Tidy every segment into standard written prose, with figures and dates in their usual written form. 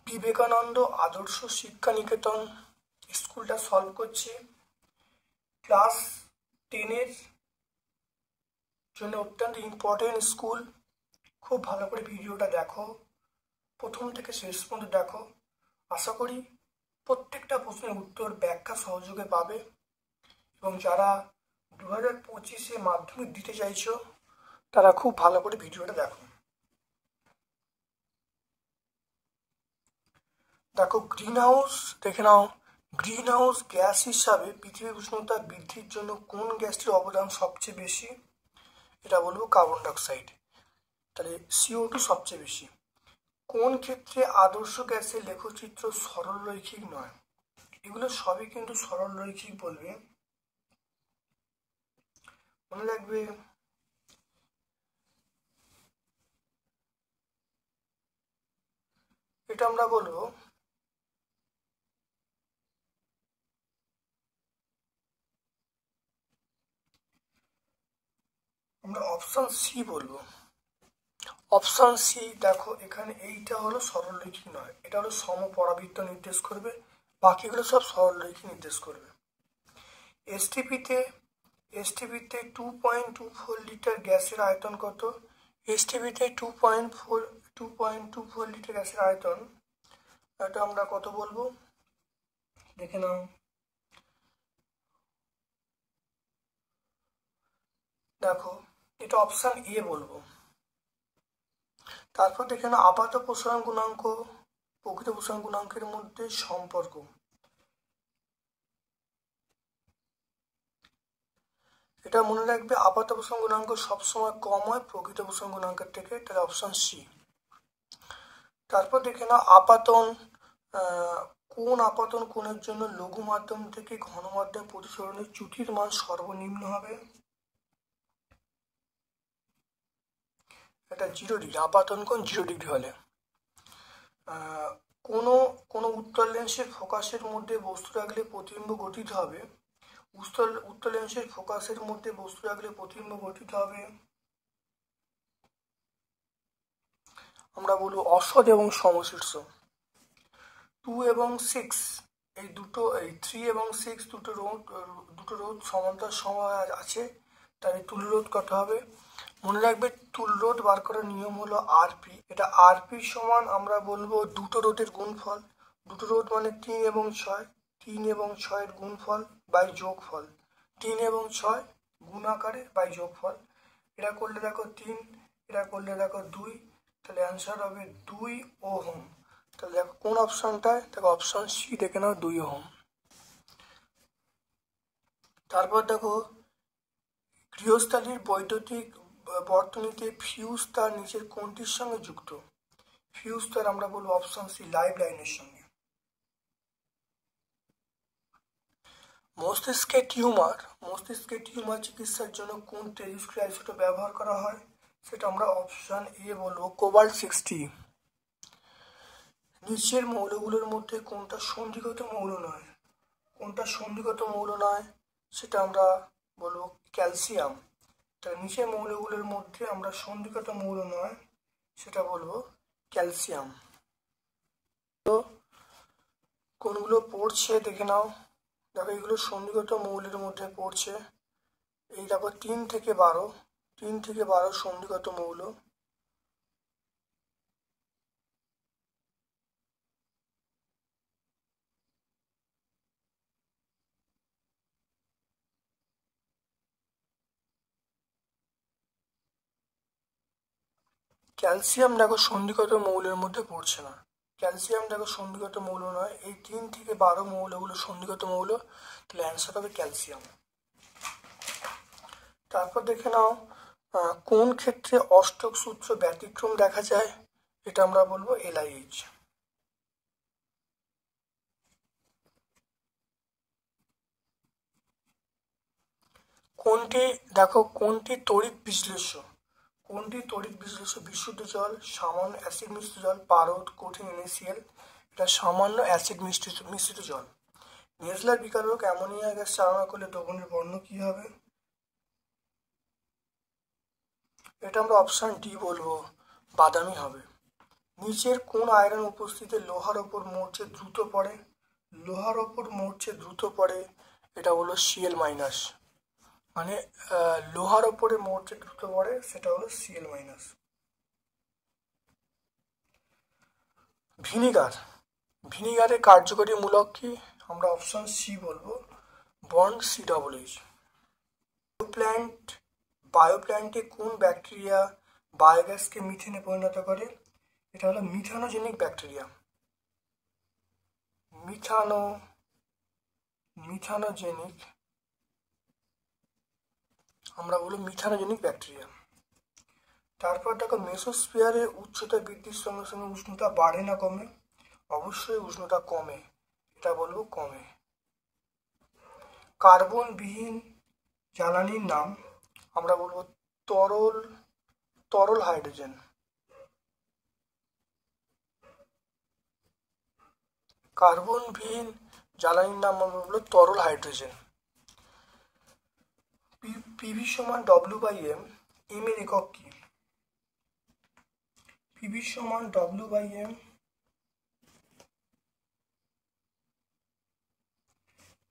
বিবেকানন্দ আদর্শ শিক্ষা নিকেতন স্কুলটা সলভ করছি। ক্লাস 10-এর জন্য অত্যন্ত ইম্পর্টেন্ট স্কুল। খুব ভালো করে ভিডিওটা দেখো, প্রথম থেকে শেষ পর্যন্ত দেখো। আশা করি প্রত্যেকটা প্রশ্নের উত্তর ব্যাখ্যা সহযোগে পাবে। এবং যারা 2025-এ মাধ্যমিক দিতে চাইছো তারা খুব ভালো করে ভিডিওটা দেখো। দেখো, গ্রিন হাউস দেখে নাও। গ্রিন হাউস গ্যাস হিসাবে পৃথিবীর উষ্ণতা বৃদ্ধির জন্য কোন গ্যাসটির অবদান সবচেয়ে বেশি? এটা বলবো কার্বন ডাইঅক্সাইড। তাহলে CO2 সবচেয়ে বেশি। কোন ক্ষেত্রে আদর্শ গ্যাসের লেখচিত্র সরলরৈখিক নয়? এগুলো সবই কিন্তু সরলরৈখিক বলবে, মনে রাখবে। এটা আমরা বলবো অপশন সি বলবো। Option C. দেখো, এখানে এইটা হলো সরলরৈখিক নয়, এটা হলো সমপরাবৃত্ত নির্দেশ করবে, বাকিগুলো সব সরলরৈখিক নির্দেশ করবে। এসটিপিতে 2.24 লিটার গ্যাসের আয়তন কত? এসটিপিতে 2.24 লিটার গ্যাসের আয়তন, এটা আমরা কত বলবো দেখে নাও। দেখো, এটা অপশন এ বলবো। তারপর দেখে নাও আপাত প্রসারণ গুণাঙ্ক প্রকৃত প্রসারণ গুণাঙ্কের মধ্যে সম্পর্ক। এটা মনে রাখবে, আপাত প্রসারণ গুণাঙ্ক সবসময় কম হয় প্রকৃত প্রসারণ গুণাঙ্কের থেকে, তাহলে অপশন সি। তারপর দেখে নাও আপাতন। কোন আপাতন কোণের জন্য লঘু মাধ্যম থেকে ঘন মাধ্যম প্রতিসরণের চ্যুতির মান সর্বনিম্ন হবে? এটা 0 ডিগ্রি। আপাতন কোণ 0 ডিগ্রি হলে। কোনো উত্তল লেন্সের ফোকাসের মধ্যে বস্তু রাখলে প্রতিবিম্ব গঠিত হবে। উত্তল লেন্সের ফোকাসের মধ্যে বস্তু রাখলে প্রতিবিম্ব গঠিত হবে। আমরা বলবো অসৎ এবং সমশীর্ষ। 2 এবং 6 এই 3 এবং 6 দুটো রোধ সমান্তর সময় আছে, তাই তুল্য রোধ কত হবে? মনে রাখবে, তুল্য রোধ বার করার নিয়ম হলো আরপি। এটা আরপি সমান আমরা বলবো দুটো রোধের গুণফল। দুটো রোধ মানে 3 এবং 6, 3 এবং 6-এর গুণফল বাই যোগফল। 3 এবং 6 গুণ আকারে বাই যোগফল। এটা করলে দেখো 3, এটা করলে দেখো 2, তাহলে অ্যান্সার হবে 2 ওহম। তাহলে দেখো কোন অপশনটায়, দেখো অপশন সি দেখে নাও 2 ওহম। তারপর দেখো, গৃহস্থালির বৈদ্যুতিক বর্তনীতে ফিউজ তার নিচের কোনটির সঙ্গে যুক্ত? ফিউজ তার আমরা বলবো অপশন সি, লাইভ লাইনের সঙ্গে। মস্তিষ্কের টিউমার চিকিৎসার জন্য কোন তেজস্ক্রিয় আইসোটোপ ব্যবহার করা হয়? সেটা আমরা অপশন এ বলবো, কোবাল্ট 60। নিচের মৌলগুলোর মধ্যে কোনটা সন্ধিগত মৌল নয়? কোনটা সন্ধিগত মৌল নয় সেটা আমরা বলবো ক্যালসিয়াম। তাহলে নিচের মৌলগুলোর মধ্যে আমরা সন্ধিগত মৌল নয় সেটা বলবো ক্যালসিয়াম। তো কোনগুলো পড়ছে দেখে নাও। দেখো, এগুলো সন্ধিগত মৌলের মধ্যে পড়ছে। এই দেখো 3 থেকে 12 সন্ধিগত মৌল। ক্যালসিয়াম দেখো সন্ধিগত মৌলের মধ্যে পড়ছে না। ক্যালসিয়াম দেখো সন্ধিগত মৌল নয়। এই 3 থেকে 12 মৌলগুলো সন্ধিগত মৌল, তাহলে অ্যান্সার হবে ক্যালসিয়াম। তারপর দেখে নাও, কোন ক্ষেত্রে অষ্টক সূত্র ব্যতিক্রম দেখা যায়? এটা আমরা বলবো LIH। কোনটি তড়িৎ বিশ্লেষ্য? কোনটি তড়িৎ বিশ্লেষ্য বিশুদ্ধ জল, সামান্য অ্যাসিড মিশ্রিত জল, পারদ, কঠিন NaCl? এটা সামান্য অ্যাসিড মিশ্রিত জল। নেজলার বিকারক অ্যামোনিয়া গ্যাস চালনা করলে দ্রবণের বর্ণ কি হবে? এটা আমরা অপশন ডি বলবো, বাদামি হবে। নিচের কোন আয়রন উপস্থিতিতে লোহার ওপর মরচে দ্রুত পড়ে? লোহার ওপর মরচে দ্রুত পড়ে, এটা হলো Cl-, মানে লোহার ওপরে মরচে দ্রুত পড়ে, সেটা হলো Cl-। ভিনিগারের কার্যকরী মূলক কি? আমরা অপশন সি বলবো, বন্ড COOH। বায়োপ্ল্যান্টে কোন ব্যাকটেরিয়া বায়োগ্যাসকে মিথেনে পরিণত করে? এটা হলো মিথানোজেনিক ব্যাকটেরিয়া। মিথানোজেনিক আমরা বলবো মিথানোজেনিক ব্যাকটেরিয়া। তারপর দেখো, মেসোস্ফিয়ারের উচ্চতা বৃদ্ধির সঙ্গে সঙ্গে উষ্ণতা বাড়ে না কমে? অবশ্যই উষ্ণতা কমে, এটা বলবো কমে। কার্বনবিহীন জ্বালানির নাম? আমরা বলবো তরল হাইড্রোজেন। কার্বনবিহীন জ্বালানির নাম আমরা বলবো তরল হাইড্রোজেন। PV সমান W/m, m এর একক কি? PV সমান W/m,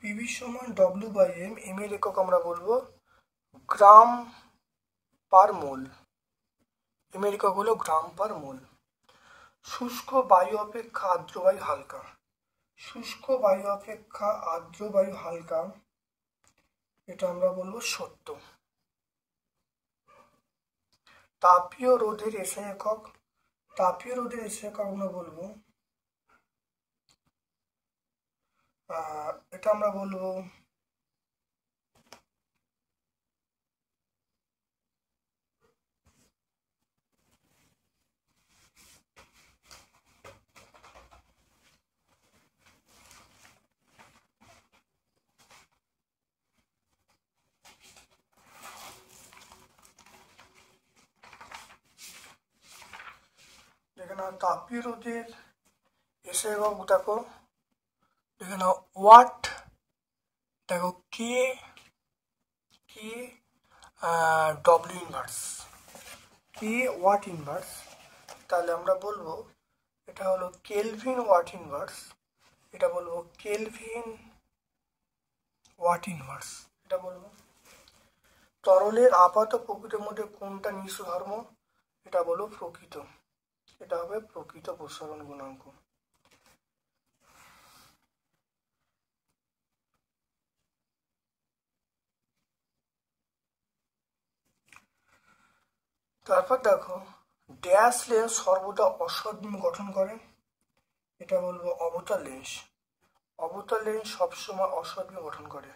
PV সমান W/m, m এর একক আমরা বলবো গ্রাম পার মোল। m এর একক হলো গ্রাম পার মোল। শুষ্ক বায়ু অপেক্ষা আর্দ্র বায়ু হালকা? শুষ্ক বায়ু অপেক্ষা আর্দ্র বায়ু হালকা, এটা আমরা বলবো সত্য। তাপীয় রোধের এসআই একক? তাপীয় রোধের এসআই একক আমরা বলবো এটা আমরা বলবো তাপীয় রোধের এসআই একক দেখো, এখানে ওয়াট, দেখো কে ডব্লিউ ইনভার্স, কে ওয়াট ইনভার্স, তাহলে আমরা বলবো এটা হলো কেলভিন ওয়াট ইনভার্স। এটা বলবো কেলভিন ওয়াট ইনভার্স, এটা বলবো। তরলের আপাত প্রকৃতির মধ্যে কোনটা মিশ্র ধর্ম? এটা বলবো প্রকৃত, এটা হবে প্রকৃত প্রসারণ গুণাঙ্ক। তারপর দেখো, ড্যাশ লেন্স সর্বদা অসৎ বিম গঠন করে? এটা বলবো অবতল লেন্স। অবতল লেন্স সবসময় অসৎ বিম গঠন করে।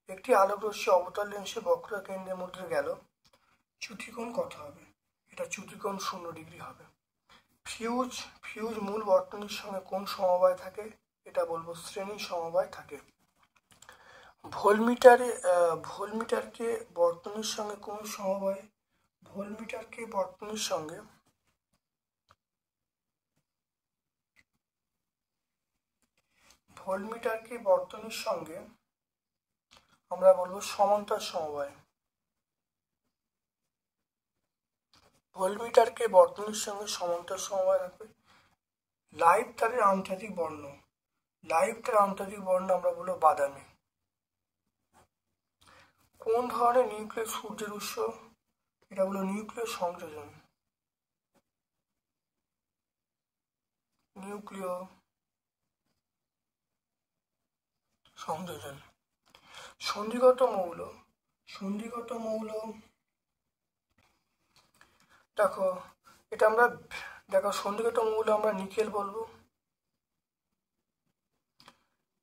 একটি আলোকরশ্মি অবতল লেন্সের বক্র কেন্দ্রের মধ্যে গেল, চ্যুতিকোণ কত হবে? এটা চ্যুতিকোণ 0 ডিগ্রি হবে। ফিউজ মূল বর্তনীর সঙ্গে কোন সমবায় থাকে? এটা বলবো শ্রেণী সমবায় থাকে। ভোল্টমিটারকে বর্তনীর সঙ্গে কোন সমবায়? ভোল্টমিটারকে বর্তনীর সঙ্গে আমরা বলবো সমান্তর সমবায়। ভোল্টমিটারকে বর্তনীর সঙ্গে সমান্তর সমবায় রাখবে। লাইভ তারের আন্তর্জাতিক বর্ণ? লাইভ তারের আন্তর্জাতিক বর্ণ আমরা বলবো বাদামি। কোন ধরনের নিউক্লিয় সূর্যের উৎস? এটা হলো নিউক্লিয় সংযোজন। নিউক্লিয় সংযোজন। সন্ধিগত মৌল? সন্ধিগত মৌল দেখো, এটা আমরা সন্ধিগত মৌল আমরা নিকেল বলবো।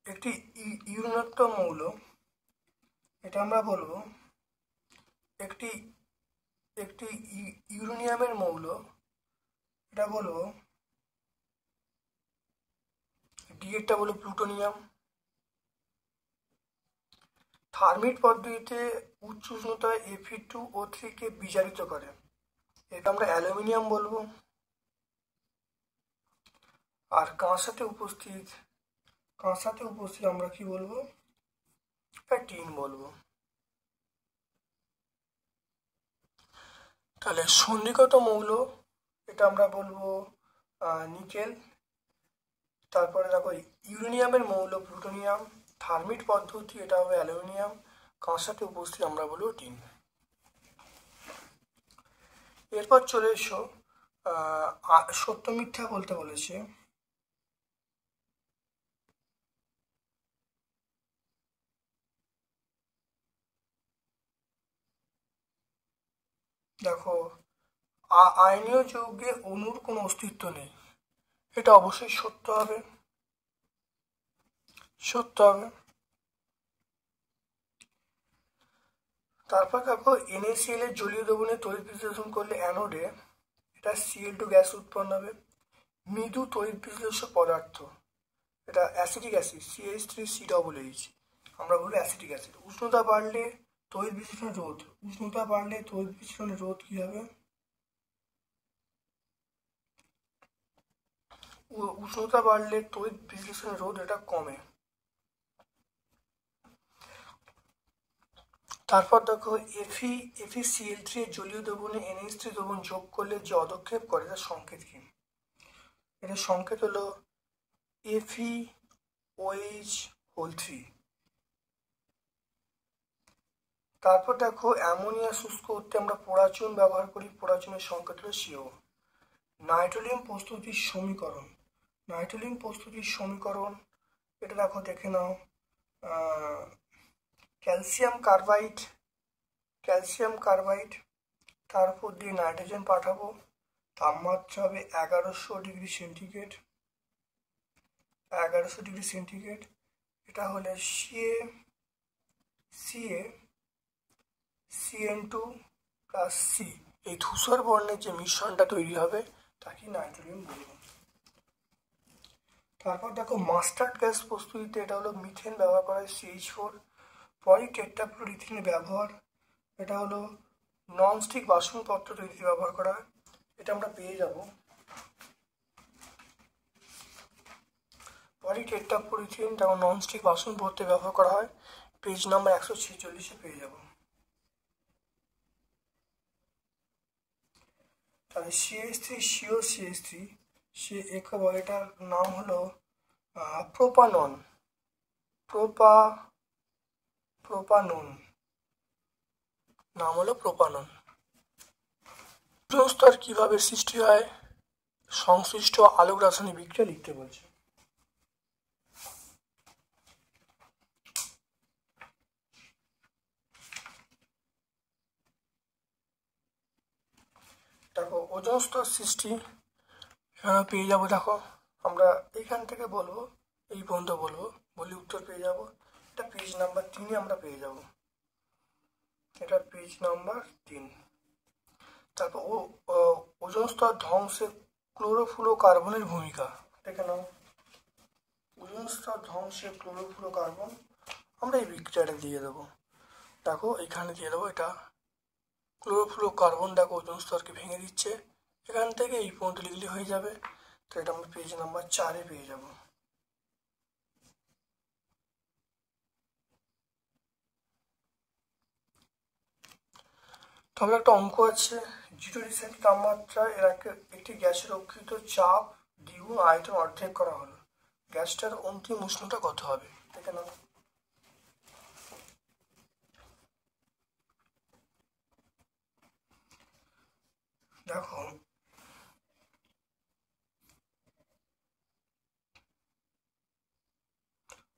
একটি ইউরেনাত্মক মৌল, এটা আমরা বলবো একটি ইউরেনিয়ামের মৌল, এটা বলবো ডিএটা বলবো প্লুটোনিয়াম। থার্মিট পদ্ধতিতে উচ্চ উষ্ণতায় Fe2O3 কে বিজারিত করে? এটা আমরা অ্যালুমিনিয়াম বলবো। আর কাঁসাতে উপস্থিত আমরা কি বলবো? টিন বলবো। তাহলে সন্নিকট মৌল এটা আমরা বলবো নিকেল। তারপরে দেখো ইউরেনিয়ামের মৌল প্লুটোনিয়াম। থার্মিট পদ্ধতি এটা হবে অ্যালুমিনিয়াম। কাঁসাতে উপস্থিত আমরা বলবো টিন। এরপর চলে এসো সত্য মিথ্যা বলতে বলেছে। দেখো আয়নীয় যৌগে অণুর কোনো অস্তিত্ব নেই, এটা অবশ্যই সত্য হবে। তারপর দেখো NaCl এর জলীয় দ্রবণে তড়িৎ বিশ্লেষণ করলে অ্যানোডে এটা Cl2 গ্যাস উৎপন্ন হবে। মৃদু তড়িৎ বিশ্লেষ্য পদার্থ এটা অ্যাসিটিক অ্যাসিড CH3COOH, আমরা বলি অ্যাসিটিক অ্যাসিড। উষ্ণতা বাড়লে তড়িৎ বিশ্লেষণের রোধ কি হবে? উষ্ণতা বাড়লে তড়িৎ বিশ্লেষণের রোধ এটা কমে। তারপর দেখো FeCl3 এর জলীয় দ্রবণে NH3 দ্রবণ যোগ করলে যে পদক্ষেপ করে তার সংকেত কি? এটা সংকেত হলো FeOH3। তারপর দেখো অ্যামোনিয়া শুষ্ক করতে আমরা পোড়াচুন ব্যবহার করি, পোড়াচুনের সংকেত হলো CO। নাইট্রোলিয়াম প্রস্তুতির সমীকরণ এটা দেখো দেখে নাও। ক্যালসিয়াম কার্বাইড, তার উপর দিয়ে নাইট্রোজেন পাঠাবো, তাপমাত্রা হবে 1100 ডিগ্রি সেন্টিগ্রেড। এটা হলে CaCN2 প্লাস C, এই ধূসর বর্ণের যে মিশ্রণটা তৈরি হবে তাকে নাইট্রোলিয়াম বলবো। তারপর দেখো মাস্টার্ড গ্যাস প্রস্তুতিতে এটা হলো মিথেন ব্যবহার করা হয় CH4। পলিটেট্রাফ্লুওরিথিনের ব্যবহার এটা হলো ননস্টিক বাসনপত্র তৈরিতে ব্যবহার করা হয়, এটা আমরা পেয়ে যাব। পলিটেট্রাফ্লুওরিথিন যেমন ননস্টিক বাসনপত্রে ব্যবহার করা হয়, পেজ নাম্বার 146 পেয়ে যাব। তাহলে CH3 সে এটার নাম হলো প্রোপানন। নাম হলো প্রোপানন। ওজোন স্তর কিভাবে সৃষ্টি হয়? সংশ্লিষ্ট আলোক রাসায়নিক বিক্রিয়া লিখতে বলছে। দেখো ওজোন স্তর সৃষ্টি পেয়ে যাবো। দেখো আমরা এখান থেকে বলবো, এই পর্যন্ত বলবো, বলি উত্তর পেয়ে যাব। এটা পেজ নাম্বার 3 আমরা পেয়ে যাব, এটা পেজ নাম্বার 3। তারপর ওজোন স্তর ধ্বংসে ক্লোরোফ্লুরোকার্বনের ভূমিকা দেখে নাও। ওজোন স্তর ধ্বংসে ক্লোরোফ্লুরোকার্বন, আমরা এই বিক্রিয়াটা দিয়ে দেবো। দেখো এখানে দিয়ে দেবো, এটা ক্লোরোফ্লুরোকার্বন দেখো ওজোন স্তরকে ভেঙে দিচ্ছে। এখান থেকে এই পর্যন্ত লিখলে হয়ে যাবে। তো এটা আমরা পেজ নাম্বার 4 পেয়ে যাব। তাহলে একটা অঙ্ক আছে, 0 ডিগ্রি তাপমাত্রায় একটি গ্যাসের অক্ষিত চাপ দ্বিগুণ আয়তন অর্ধেক করা হলো, গ্যাসটার অন্তিম উষ্ণতা কত হবে? দেখে নাও। দেখো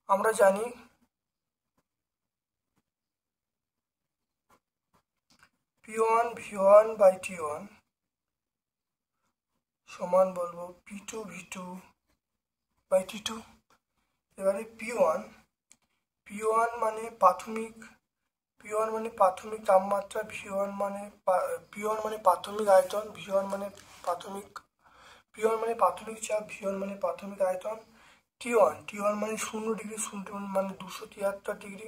আমরা জানি P1 V1 বাই T1 সমান বলবো P2 V2 বাই T2। এবারে P1 মানে প্রাথমিক তাপমাত্রা, P1 মানে প্রাথমিক আয়তন, V1 মানে প্রাথমিক চাপ, V1 মানে প্রাথমিক আয়তন। T1 মানে 0 ডিগ্রি, 0 মানে 273 ডিগ্রি।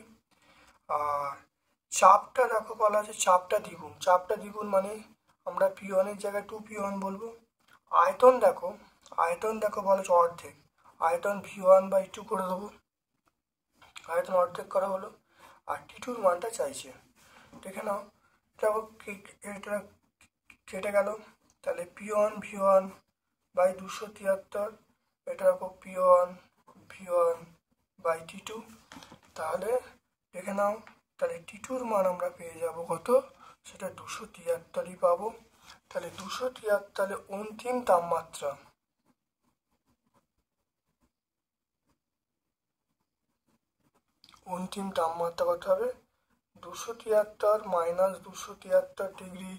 আর চাপটা দেখো বলা আছে চাপটা দ্বিগুণ মানে আমরা P1 এর জায়গায় 2P1 বলবো। আয়তন দেখো বলা হচ্ছে অর্ধেক, আয়তন V1/2 করে দেবো, আয়তন অর্ধেক করা হলো। আর T2 মানটা চাইছে, দেখে নাও দেখো এটা কেটে গেল, তাহলে P1 V1/273, এটা দেখো P1 V1/T2, তাহলে দেখে নাও, তাহলে T2 মান আমরা পেয়ে যাব কত, সেটা 273ই পাবো। তাহলে 273, তাহলে অন্তিম তাপমাত্রা, কত হবে, 273 minus 273 degree,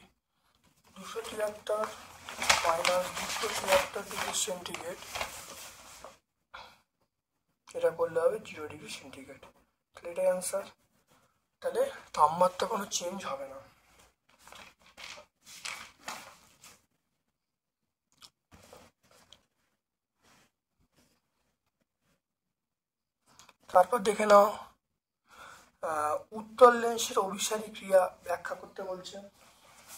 273 minus 273 degree centigrade, এটা করলে হবে 0 ডিগ্রি সেন্টিগ্রেড। তাহলে এটাই অ্যান্সার। তাহলে তাপমাত্রা কোনো চেঞ্জ হবে না। তারপর দেখে নাও, উত্তল লেন্সের অভিসারী ক্রিয়া ব্যাখ্যা করতে বলছে।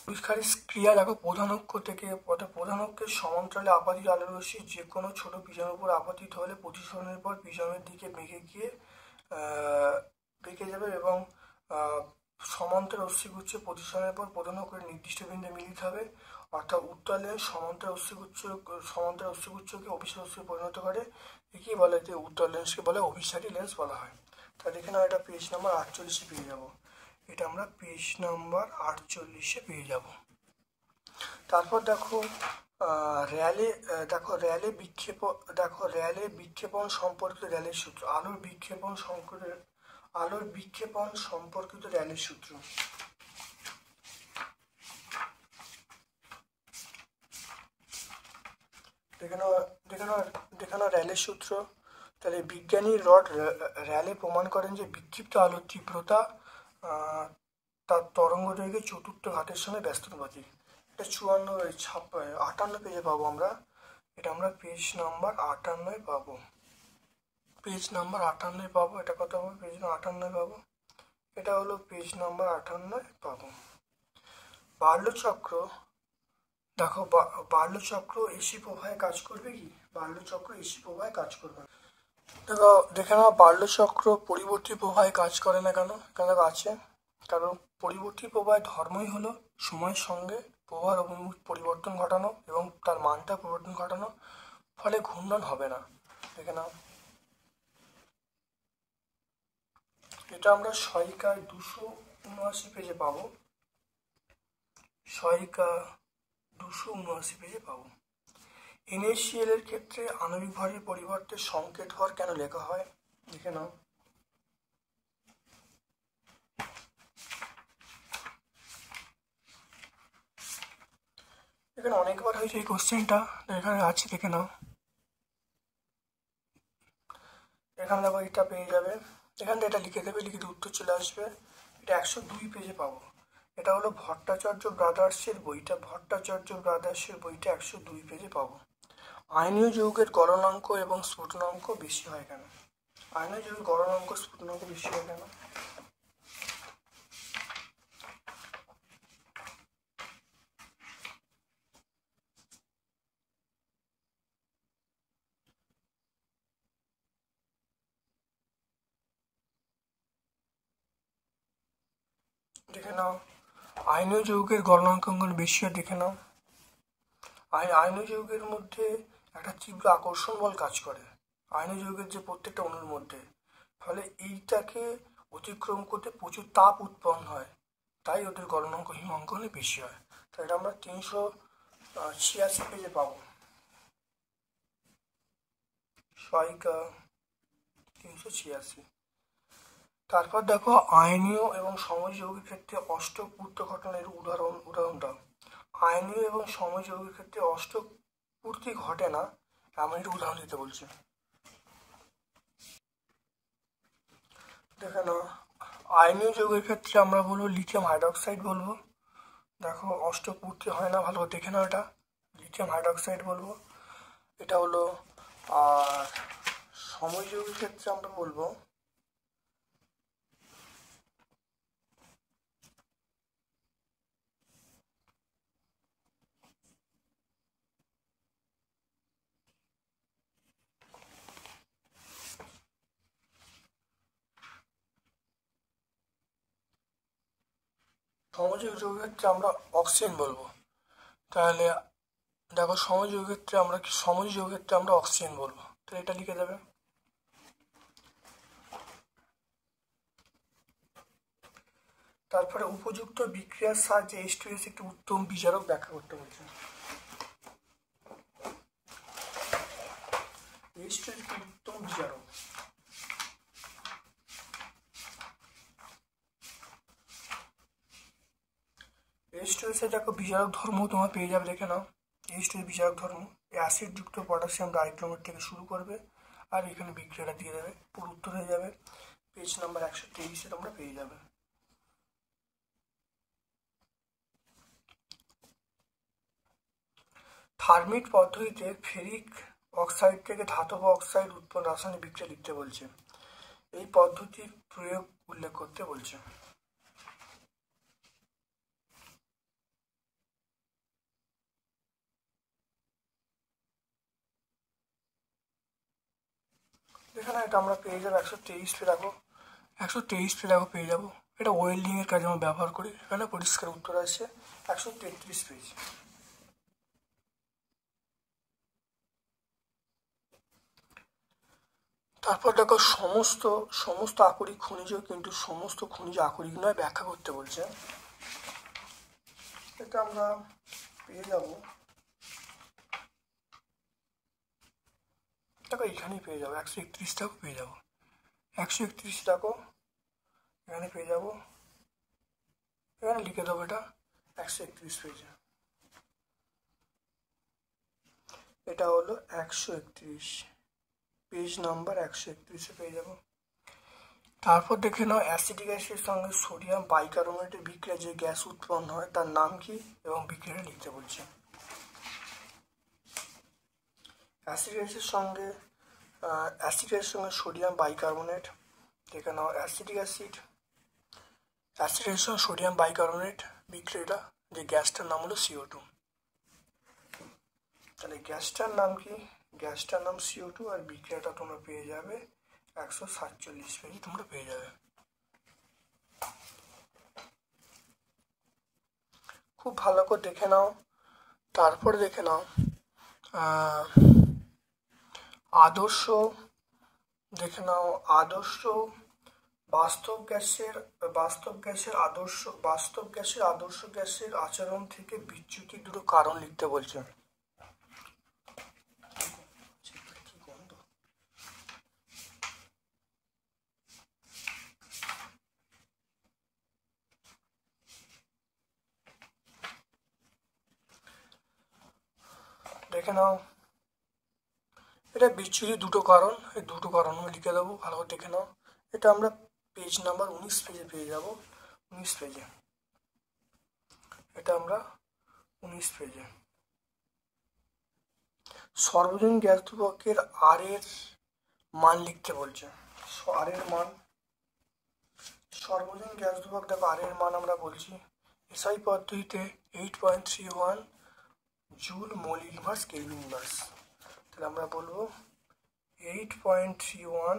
অভিসারী ক্রিয়া দেখো, প্রধানক্ষের সমান্তরালে আপাতিত আলোর রশ্মি যে কোনো ছোট পিজমের উপর আপতিত হলে প্রতিসরণের পর পিজমের দিকে বেঁকে যাবে এবং সমান্তরাল রশ্মিগুচ্ছ প্রতিসরণের পর প্রধানক্ষের নির্দিষ্ট বিন্দুতে মিলিত হবে। অর্থাৎ উত্তল লেন্স সমান্তরাল রশ্মিগুচ্ছকে অভিসারী রশ্মি পরিণত করে। একেই বলে যে উত্তল লেন্সকে বলে অভিসারী লেন্স বলা হয়। তাহলে দেখে নাও, এটা পেজ নাম্বার 48-এ পেয়ে যাব, এটা আমরা পেজ নাম্বার 48-এ পেয়ে যাব। তারপর দেখো র্যালে বিক্ষেপণ সম্পর্কিত র্যালের সূত্র, আলোর বিক্ষেপণ সম্পর্কিত র্যালের সূত্র। দেখে নাও র্যালের সূত্র। তাহলে বিজ্ঞানী রড র্যালে প্রমাণ করেন যে বিক্ষিপ্ত আলোর তীব্রতা তার তরঙ্গদৈর্ঘ্যের চতুর্থ ঘাতের সঙ্গে ব্যস্তানুপাতিক। এটা 58 পেজে পাবো আমরা, এটা আমরা পেজ নাম্বার 58 পাবো, এটা কত হবে, পেজ নাম্বার 58 পাবো, এটা হলো পেজ নাম্বার 58 পাবো। বার্লো-চক্র দেখো, বার্লো-চক্র এসি প্রবাহে কাজ করবে কি, বার্লো-চক্র এসি প্রবাহে কাজ করবে। দেখে নাও, বার্লো-চক্র পরিবর্তী প্রবাহে কাজ করে না কেন, কেন আছে, কারণ পরিবর্তী প্রবাহের ধর্মই হলো সময়ের সঙ্গে প্রবাহের অভিমুখ পরিবর্তন ঘটানো এবং তার মানটা পরিবর্তন ঘটানো, ফলে ঘূর্ণন হবে না। দেখে নাও, এটা আমরা সহায়িকায় 279 পেজে পাবো, সহায়িকা 279 পেজে পাবো। NaCl এর ক্ষেত্রে আণবিক ভরের পরিবর্তে সংকেত ভর কেন লেখা হয়, দেখে নাও। এখানে অনেকবার হয়েছে এই কোশ্চেনটা, এখানে আছে, দেখে নাও। এখানে দেখো, এটা পেয়ে যাবে, এখান থেকে এটা লিখে দেবে, লিখে উত্তর চলে আসবে। এটা 102 পেজে পাবো, এটা হলো ভট্টাচার্য ব্রাদার্সের বইটা, 102 পেজে পাবো। আয়নীয় যৌগের গলনাঙ্ক এবং স্ফুটনাঙ্ক বেশি হয় কেন, আয়নীয় যৌগের গলনাঙ্ক স্ফুটনাঙ্ক বেশি হয় কেন, দেখে নাও। আয়নীয় যৌগের গলনাঙ্ক বেশি হয়, দেখে নাও। আয়নীয় যৌগের মধ্যে একটা তীব্র আকর্ষণ বল কাজ করে আয়নীয় যৌগের যে প্রত্যেকটা অণুর মধ্যে, ফলে এইটাকে অতিক্রম করতে প্রচুর তাপ উৎপন্ন হয়, তাই ওদের গলনাঙ্ক হিমাঙ্কনে বেশি হয়। তাই এটা আমরা 386 পেজে পাবো, সহায়িকা 386। তারপর দেখো, আয়নীয় এবং সময় যৌগের ক্ষেত্রে অষ্টক পূর্ত ঘটনার উদাহরণ দাও। আয়নীয় এবং সময় যৌগের ক্ষেত্রে অষ্টক পূর্তি ঘটে না, এমন একটা উদাহরণ দিতে বলছে। দেখে নাও, আয়নীয় যৌগের ক্ষেত্রে আমরা বলবো লিথিয়াম হাইড্রোক্সাইড বলবো। দেখো, অষ্টক পূর্তি হয় না, ভালো দেখে নাও, এটা লিথিয়াম হাইড্রোক্সাইড বলবো, এটা হলো। আর সময় যৌগের ক্ষেত্রে আমরা বলবো সমযোজী যৌগের ক্ষেত্রে আমরা অক্সিজেন বলবো। তাহলে দেখো সমযোজী যৌগের ক্ষেত্রে আমরা অক্সিজেন বলবো, তাহলে এটা লিখে দেবে। তারপরে উপযুক্ত বিক্রিয়ার সাহায্যে H2S একটি উত্তম বিজারক ব্যাখ্যা করতে বলছে। H2S একটি উত্তম বিজারক। H2S এর দেখো বিজারক ধর্ম তোমরা পেয়ে যাবে, দেখে নাও। H2S বিজারক ধর্ম অ্যাসিড যুক্ত পটাশিয়াম ডাইক্লোরাইড থেকে শুরু করবে আর এখানে বিক্রিয়াটা দিয়ে দেবে, পুরো উত্তর হয়ে যাবে। পেজ নাম্বার 123 তোমরা পেয়ে যাবে। থার্মিট পদ্ধতিতে ফেরিক অক্সাইড থেকে ধাতব অক্সাইড উৎপন্ন রাসায়নিক বিক্রিয়া লিখতে বলছে। এই পদ্ধতির প্রয়োগ উল্লেখ করতে বলছে। এখানে এটা আমরা পেয়ে যাবো 123 পে দেখো, 123 পে দেখো পেয়ে যাবো। এটা ওয়েল্ডিং এর কাজে আমরা ব্যবহার করি। এখানে পরিষ্কার উত্তর আসছে 133 পেজ। তারপর দেখো সমস্ত আকরিক খনিজ, কিন্তু সমস্ত খনিজ আকরিক নয়, ব্যাখ্যা করতে বলছে। এটা আমরা পেয়ে যাব, দেখো এখানেই পেয়ে যাবো 131টাও পেয়ে যাবো। 131 দেখো এখানে পেয়ে যাবো, এখানে লিখে দেবো এটা 131 পেজে। এটা হলো 131 পেজ নাম্বার 131-এ পেয়ে যাবো। তারপর দেখে নাও অ্যাসিটিক অ্যাসিডের সঙ্গে সোডিয়াম বাইকার্বনেটের বিক্রিয়া যে গ্যাস উৎপন্ন হয় তার নাম কি এবং বিক্রিয়াটা লিখতে বলছে। অ্যাসিটিক অ্যাসিডের সঙ্গে সোডিয়াম বাইকার্বনেট, দেখে নাও অ্যাসিডের সঙ্গে সোডিয়াম বাইকার্বনেট বিক্রিয়াটা যে গ্যাসটার নাম হলো CO2। তাহলে গ্যাসটার নাম কি? গ্যাসটার নাম CO2 আর বিক্রিয়াটা তোমরা পেয়ে যাবে 147 পেজে তোমরা পেয়ে যাবে। খুব ভালো করে দেখে নাও। তারপর দেখে নাও আদর্শ বাস্তব গ্যাসের আদর্শ গ্যাসের আচরণ থেকে বিচ্যুতির দুটো কারণ লিখতে বলছে। দেখে নাও, এটা বিচ্যুতির দুটো কারণ, এই দুটো কারণ আমি লিখে দেবো, ভালো করে দেখে নাও। এটা আমরা পেজ নাম্বার 19 পেজে পেয়ে যাব, 19 পেজে। এটা আমরা 19 পেজে। সর্বজনীন গ্যাস ধ্রুবকের আর এর মান লিখতে বলছে। আর এর মান, সর্বজনীন গ্যাস ধ্রুবক দেখো আর এর মান আমরা বলছি এসআই পদ্ধতিতে 8.31 joule mole inverse kelvin inverse. তাহলে আমরা বলবো 8.31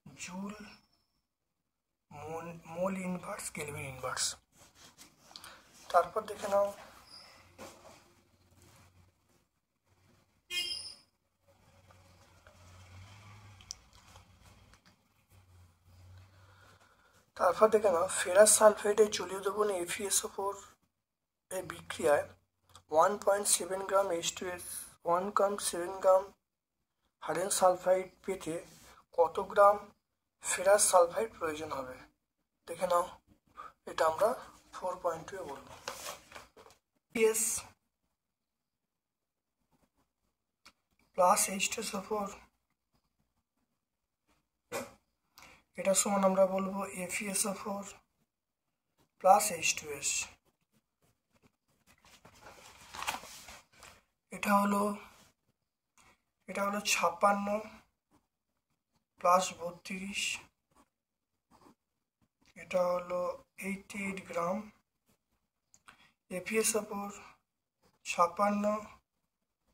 joule mole inverse kelvin inverse. তারপর দেখে নাও ফেরাস সালফেটের জলীয় দ্রবণে FeSO4 এর বিক্রিয়ায় 1.7 গ্রাম H2S 1.7 গ্রাম হাইড্রোজেন সালফাইড পেতে কত গ্রাম ফেরাস সালফাইড প্রয়োজন হবে? দেখে নাও, এটা আমরা 4.2 বলবো। PS প্লাস H2SO4 এটা সমান আমরা বলবো FeSO4 প্লাস H2S। এটা হলো 56 প্লাস 32, এটা হলো 88 গ্রাম। FeSO4 56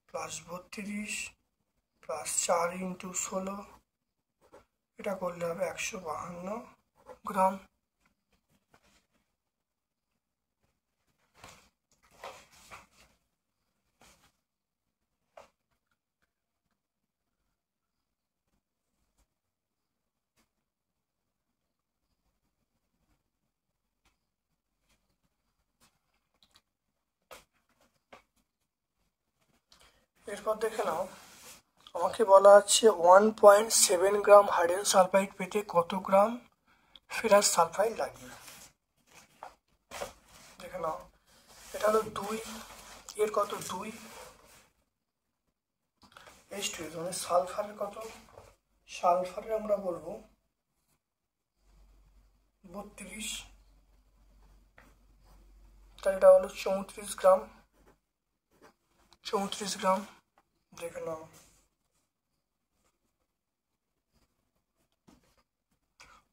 প্লাস 32 প্লাস 4 × 16, এটা করলে হবে 152 গ্রাম। এরপর দেখে নাও, আমাকে বলা আছে 1.7 গ্রাম হাইড্রোজেন সালফাইড পেতে কত গ্রাম ফেরাস সালফাইড লাগবে। দেখে নাও, এটা হলো 2, এর কত 2 H2S, মানে সালফারের কত, সালফারের আমরা বলবো 32, তাহলে এটা হলো 34 গ্রাম, 34 গ্রাম। দেখে নাও,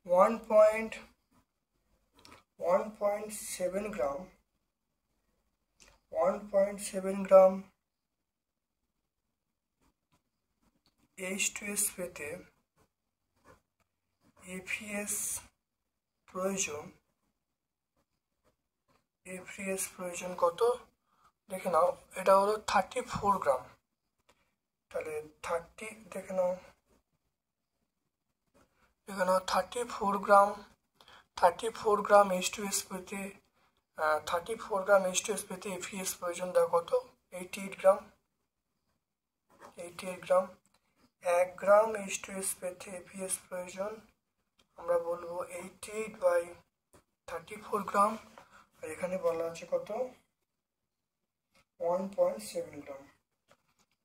1.7 গ্রাম, 1.7 গ্রাম H2S পেতে APS প্রয়োজন, APS প্রয়োজন কত, দেখে নাও, এটা হলো 34 গ্রাম। তাহলে 30, দেখে নাও 34 গ্রাম, 34 গ্রাম H2S পেতে 34 গ্রাম H2S পেতে APS প্রয়োজন দেখো কত, 88 গ্রাম, 88 গ্রাম। 1 গ্রাম H2S পেতে APS প্রয়োজন আমরা বলবো 88/34 গ্রাম, আর এখানে বলা আছে কত, 1.7 গ্রাম।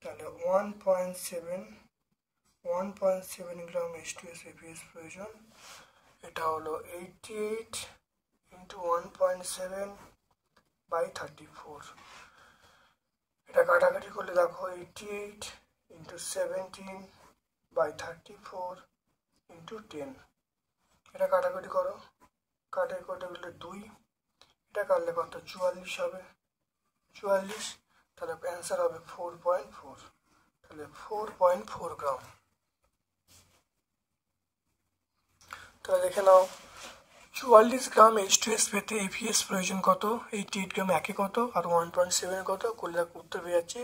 তাহলে 1.7 গ্রাম H2S APS প্রয়োজন, এটা হলো 88 × 1.7/34। এটা কাটাকাটি করলে দেখো 88 × 17/34 × 10, এটা কাটাকাটি করো, কাটাকাটি করতে গেলে 2, এটা কাটলে কত 44 হবে, 44, তাহলে অ্যান্সার হবে 4.4, তাহলে 4.4 গ্রাম। তাহলে দেখে নাও, 44 গ্রাম H2S পেতে APS প্রয়োজন কত, 88 গ্রাম একে কত আর 1.7 কত করলে উত্তর পেয়ে যাচ্ছে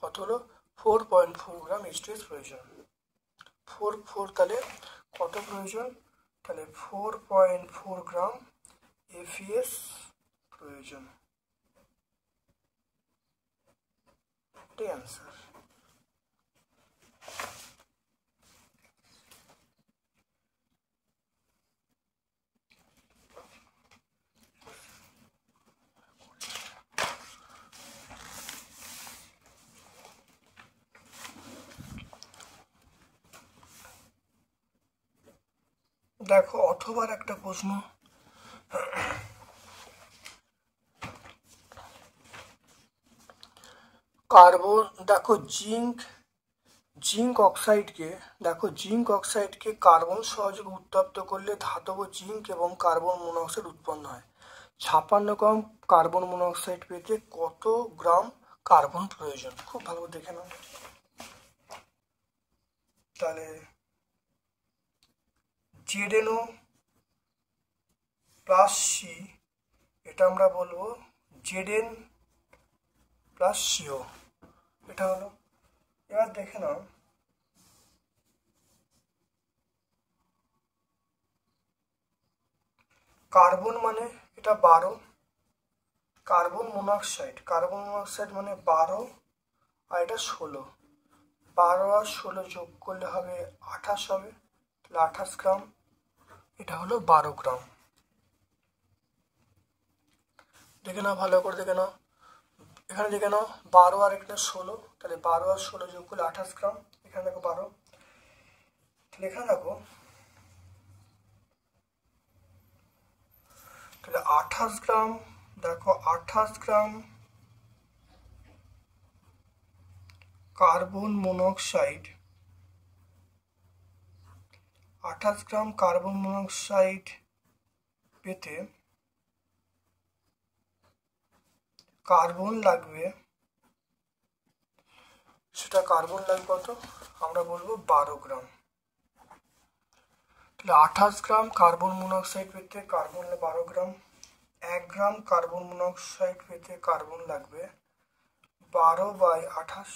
কত হলো 4.4 গ্রাম H2S প্রয়োজন। 4 তাহলে কত প্রয়োজন, তাহলে 4.4 গ্রাম APS প্রয়োজন, এটাই অ্যান্সার। দেখো অথবার একটা প্রশ্ন, কার্বন, দেখো জিঙ্ক অক্সাইডকে, দেখো জিঙ্ক অক্সাইডকে কার্বন সহযোগে উত্তপ্ত করলে ধাতব জিঙ্ক এবং কার্বন মনোক্সাইড উৎপন্ন হয়। 56 গ্রাম কার্বন মনোক্সাইড পেতে কত গ্রাম কার্বন প্রয়োজন, খুব ভালো দেখে নাও। তাহলে ZnO + C, এটা আমরা বলবো Zn + CO, এটা হলো। এবার দেখে নাও, কার্বন মানে এটা 12, কার্বন মনোক্সাইড মানে 12 আর এটা 16, 12 আর 16 যোগ করলে হবে 28 হবে, তাহলে 28 গ্রাম, এটা হলো 12 গ্রাম। দেখে নাও, ভালো করে দেখে নাও, এখানে দেখে নাও 12 আর এখানে 16, তাহলে 12 আর 16 যোগ করলে 28 গ্রাম, এখানে দেখো 12, তাহলে এখানে দেখো, তাহলে 28 গ্রাম, দেখো 28 গ্রাম কার্বন মনোক্সাইড, 28 গ্রাম কার্বন মনোক্সাইড পেতে কার্বন লাগবে, সেটা কার্বন লাগবে কত, আমরা বলবো 12 গ্রাম। তাহলে 28 গ্রাম কার্বন মনোক্সাইড পেতে কার্বন 12 গ্রাম, 1 গ্রাম কার্বন মনোক্সাইড পেতে কার্বন লাগবে 12/28,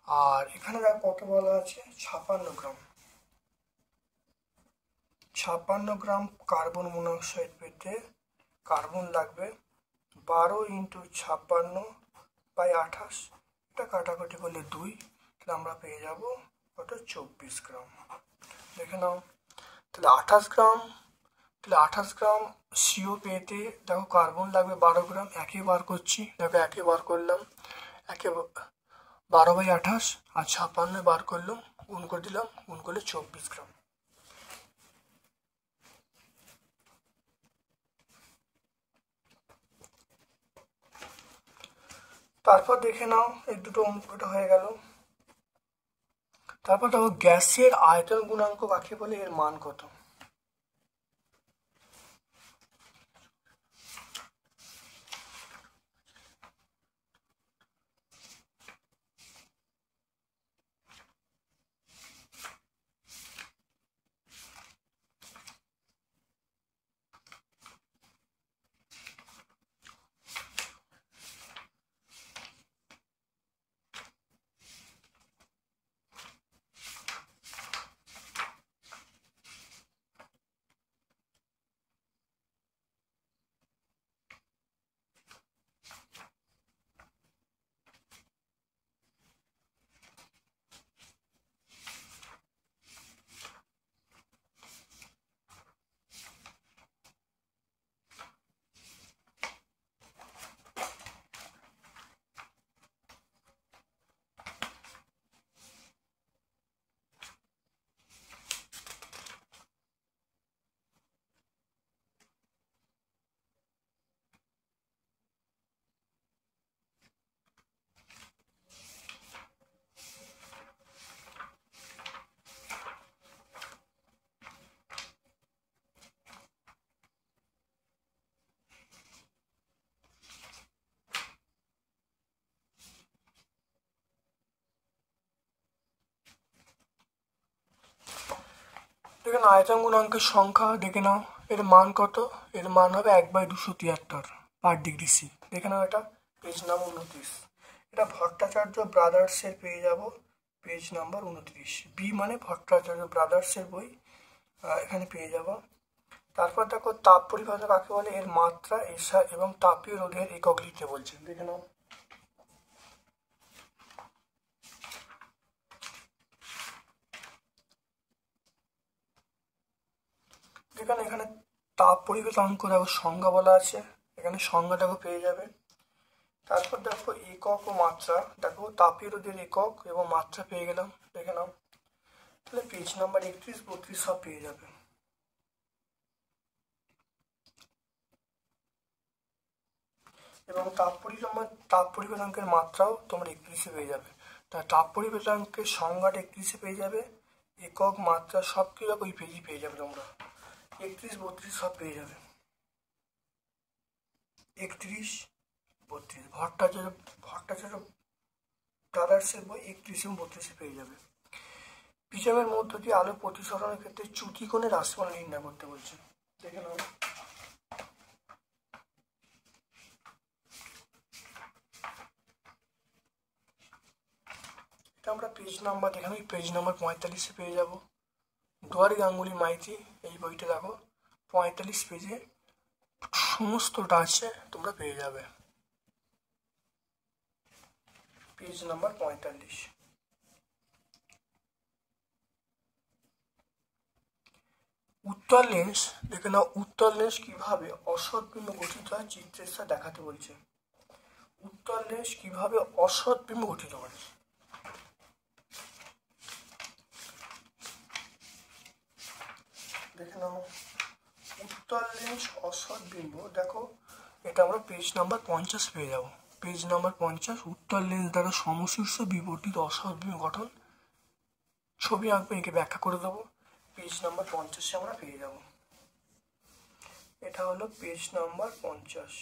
আর এখানে কত বলা আছে 56 গ্রাম, 56 গ্রাম কার্বন মনোক্সাইড পেতে কার্বন লাগবে 12 × 56/28, এটা কাটাকাটি করলে 2, তাহলে আমরা পেয়ে যাব ওটা 24 গ্রাম। দেখে নাও, তাহলে 28 গ্রাম, তাহলে 28 গ্রাম সিও পেতে দেখো কার্বন লাগবে 12 গ্রাম। একে বার করছি, দেখো একে বার করলাম, একে 12/28 আর 56 বার করলাম, গুণ করে দিলাম, গুণ করলে 24 গ্রাম। তারপর দেখে নাও এই দুটো অঙ্কটা হয়ে গেল। তারপর দেখো গ্যাসের আয়তন গুণাঙ্ক কাকে বলে, এর মান কত। দেখেন আয়তন গুণাঙ্কের সংখ্যা দেখে নাও, এর মান কত, এর মান হবে 1/273 পার ডিগ্রি সি। দেখে নাও এটা পেজ নাম্বার 29, এটা ভট্টাচার্য ব্রাদার্সের পেয়ে যাব পেজ নাম্বার 29, বি মানে ভট্টাচার্য ব্রাদার্সের বই, এখানে পেয়ে যাব। তারপর দেখো তাপ পরিবাহিতা কাকে বলে, এর মাত্রা, এসা এবং তাপীয় রোধের একক লিখতে বলছে। দেখে নাও, এখানে তাপ পরিবেশনাঙ্ক দেখো সংজ্ঞা বলা আছে, এখানে সংজ্ঞাটাকে পেয়ে যাবে। তারপর দেখো একক ও মাত্রা, দেখো তাপীয় রোধের একক এবং মাত্রা পেয়ে গেলাম। দেখে নাও, তাহলে পেজ নাম্বার 31, 32 সব পেয়ে যাবে। এবং তাপ পরিবেশনাঙ্কের মাত্রাও তোমরা 31-এ পেয়ে যাবে। তা তাপ পরিবেশনাঙ্কের সংজ্ঞাটা 31-এ পেয়ে যাবে, একক মাত্রা সব কিছু ওই পেজই পেয়ে যাবে তোমরা, 31, 32 সব পেয়ে যাবে। 31, 32 ভট্টাচার্য ব্রাদার্সের বই 31 এবং 32-এ পেয়ে যাবে। প্রিজমের মধ্য দিয়ে আলো প্রতিসরণের ক্ষেত্রে চ্যুতি কোণের রাশিমালা নির্ণয় করতে বলছে। দেখে নাও, এটা আমরা পেজ নাম্বার, দেখে পেজ নাম্বার 45-এ পেয়ে যাব। দুয়ারি গাঙ্গুলি মাইতি এই বইটা দেখো 45 পেজে সমস্তটা আছে, তোমরা পেয়ে যাবে পেজ নাম্বার 45। উত্তল লেন্স, দেখে নাও উত্তল লেন্স কিভাবে অসৎ বিম্ব গঠিত হয় চিত্রের সাথে দেখাতে বলছে। উত্তল লেন্স কিভাবে অসৎ বিম্ব গঠিত হয়, দেখে নাও উত্তল লেন্স অসৎ বিম্ব, দেখো এটা আমরা পেজ নাম্বার 50 পেয়ে যাব। পেজ নাম্বার 50, উত্তল লেন্স দ্বারা সমশীর্ষ বিবর্তিত অসৎ বিম্ব গঠন, ছবি আঁকবে, একে ব্যাখ্যা করে দেবো। পেজ নাম্বার 50-এ আমরা পেয়ে যাব। এটা হলো পেজ নাম্বার 50।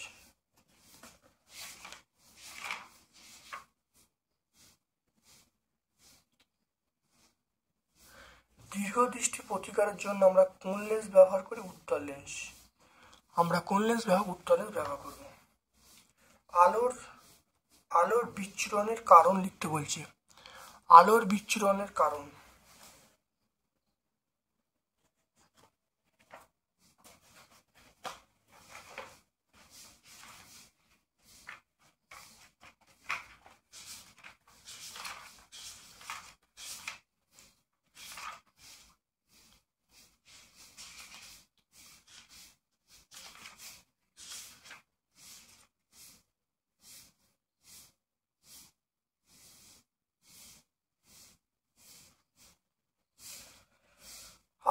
দীর্ঘদৃষ্টি প্রতিকারের জন্য আমরা কোন লেন্স ব্যবহার করি, উত্তল লেন্স। আমরা কোন লেন্স উত্তল লেন্স ব্যবহার করব। আলোর বিচ্ছুরণের কারণ লিখতে বলছে। আলোর বিচ্ছুরণের কারণ,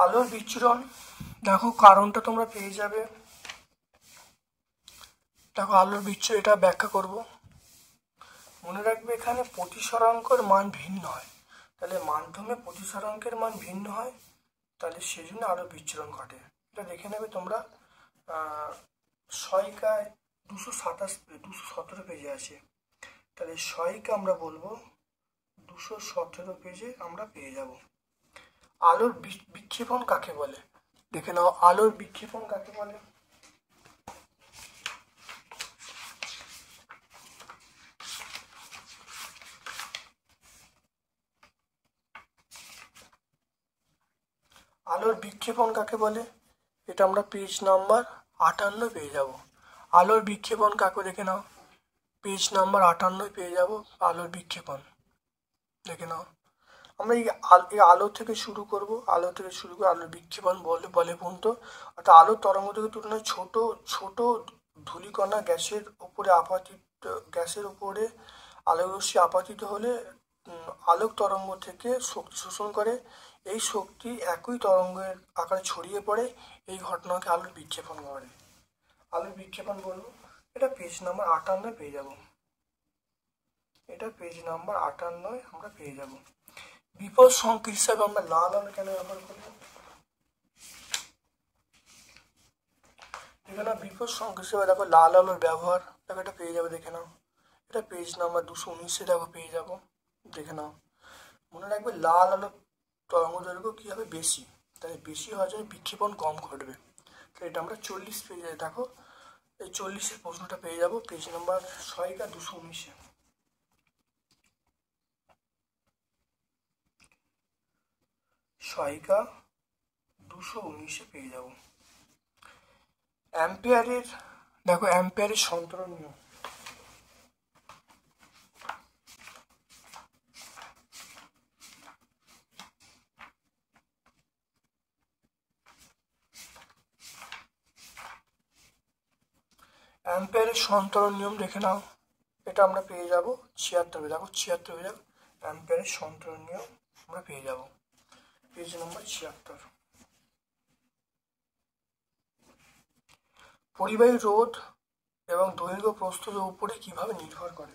আলোর বিচ্ছুরণ দেখো কারণটা তোমরা পেয়ে যাবে। দেখো আলোর বিচ্ছুরণ এটা ব্যাখ্যা করব। মনে রাখবে এখানে প্রতিসরাঙ্কের মান ভিন্ন হয়, তাহলে মাধ্যমে প্রতিসরাঙ্কের মান ভিন্ন হয়, তাহলে সেই জন্য আলোর বিচ্ছুরণ ঘটে। এটা দেখে নেবে তোমরা। সহায়িকায় 217 পেজে আছে, তাহলে সহায়িকা আমরা বলবো 217 পেজে আমরা পেয়ে যাব। আলোর বিক্ষেপণ কাকে বলে দেখে নাও। আলোর বিক্ষেপণ কাকে বলে? আলোর বিক্ষেপণ কাকে বলে এটা আমরা পেজ নাম্বার 58 পেয়ে যাব। আলোর বিক্ষেপণ কাকে দেখে নাও, পেজ নাম্বার 58 পেয়ে যাব আলোর বিক্ষেপণ। দেখে নাও, আমরা এই আলো থেকে শুরু করব, আলোর বিক্ষেপণ বলে পর্যন্ত। অর্থাৎ আলোর তরঙ্গদৈর্ঘ্যের তুলনায় ছোট ছোট ধূলিকণা গ্যাসের উপরে আলোকরশ্মি আপাতিত হলে আলোক তরঙ্গ থেকে শক্তি শোষণ করে। এই শক্তি একই তরঙ্গের আকারে ছড়িয়ে পড়ে, এই ঘটনাকে আলোর বিক্ষেপণ বলে। আলোর বিক্ষেপণ বলবো, এটা পেজ নাম্বার 58 পেয়ে যাব। এটা পেজ নাম্বার 58 আমরা পেয়ে যাব। বিপদ সংকেত হিসাবে আমরা লাল আলো কেন ব্যবহার করব? এখানে বিপদ সংকেত হিসাবে দেখো লাল আলোর ব্যবহার, দেখো এটা পেয়ে যাবে, দেখে নাও। এটা পেজ নাম্বার 219 দেখো পেয়ে যাব, দেখে নাও। মনে রাখবে লাল আলোর তরঙ্গদৈর্ঘ্য কি হবে? বেশি, তাহলে বেশি হওয়ার জন্য বিক্ষেপণ কম ঘটবে। তো এটা আমরা 40 পেজে দেখো, এই 40-এর প্রশ্নটা পেয়ে যাব পেজ নাম্বার সহায়িকা 219-এ। সহায়িকা 219-এ পেয়ে যাব। অ্যাম্পিয়ারের দেখো অ্যাম্পিয়ারের সন্তরণ নিয়ম। অ্যাম্পিয়ারের সন্তরণ নিয়ম দেখে নাও, এটা আমরা পেয়ে যাব 76। দেখো 76 পেয়ে যাবো, অ্যাম্পিয়ারের সন্তরণ নিয়ম আমরা পেয়ে যাব পেজ নম্বর 76। পরিবাহী রোধ এবং দৈর্ঘ্য প্রস্থের উপরে কিভাবে নির্ভর করে?